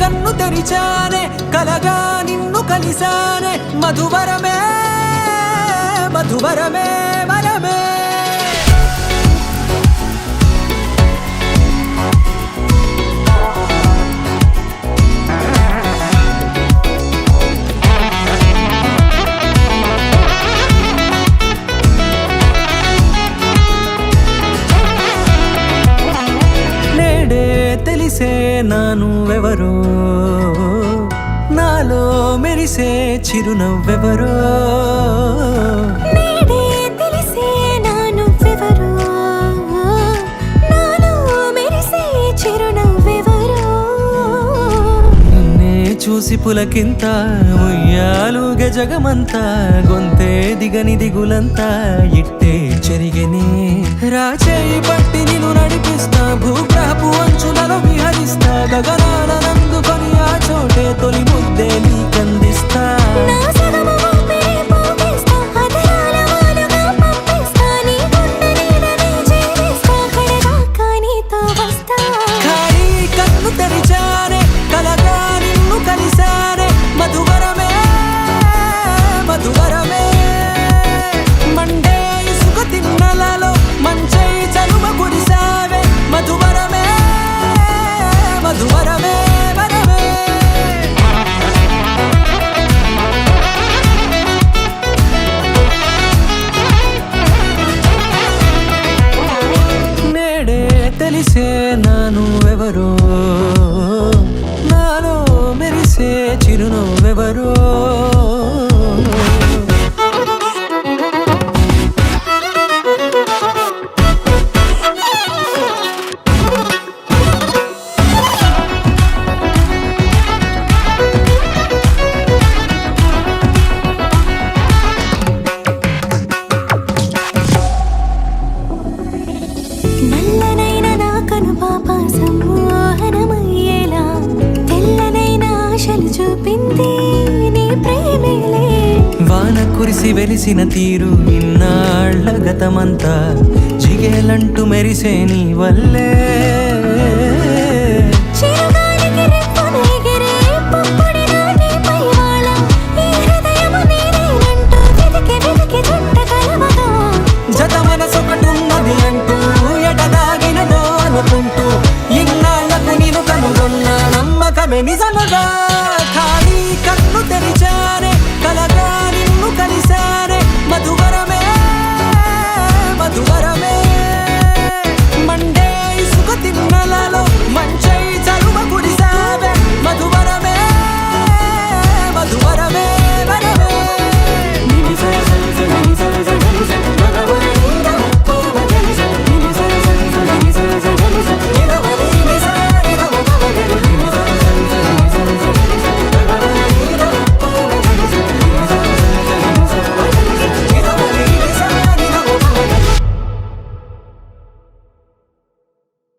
కన్ను తెరిచానే కలగా నిన్ను కలిసానే మధువరమే మధువరమే వరమే తెలిసే నానువెవరో నాలో మెరిసే చిరునవ్వెవరో నేడే తెలిసే నానువెవరో నాలో మెరిసే చిరునవ్వెవరో నిన్నే చూసి పులకింత ఉయ్యాలుగే జగమంతా గొంతే దిగని దిగులంతా ఇట్టే చెరిగనే రాచేయి పట్టి నిన్ను నడిపిస్తా భూగ్రహపు అంచులలో విహరిస్తా గగనానందుకొని ఆ చోటే తొలి ముద్దే నీకందిస్తా నా సగము ఊపిరి పోగేస్తా అదరాల వాలుగా పంపిస్తా నీ గుండె నీడనే జీవిస్తా కడదాకా నీతో వస్తా ఖాళీ కన్ను తెరిచానే కలగా నిన్ను కలిసానే మధువరమే మధువరమే మండే ఇసుక తిన్నలలో మంచై చలువ కురిసావే మధువరమే మధువరమే వరమే నేడే తెలిసే నానువెవరో నాలో మెరిసే చిరునవ్వెవరో నల్లనైన నా కనుపాప సమ్మోహనమయ్యేలా తెల్లనైన ఆశలు చూపింది నీ ప్రేమేలే వాన కురిసి వెలిసిన తీరు ఇన్నాళ్ల గతమంతా జిగేలంటూ మెరిసే నీ వల్లే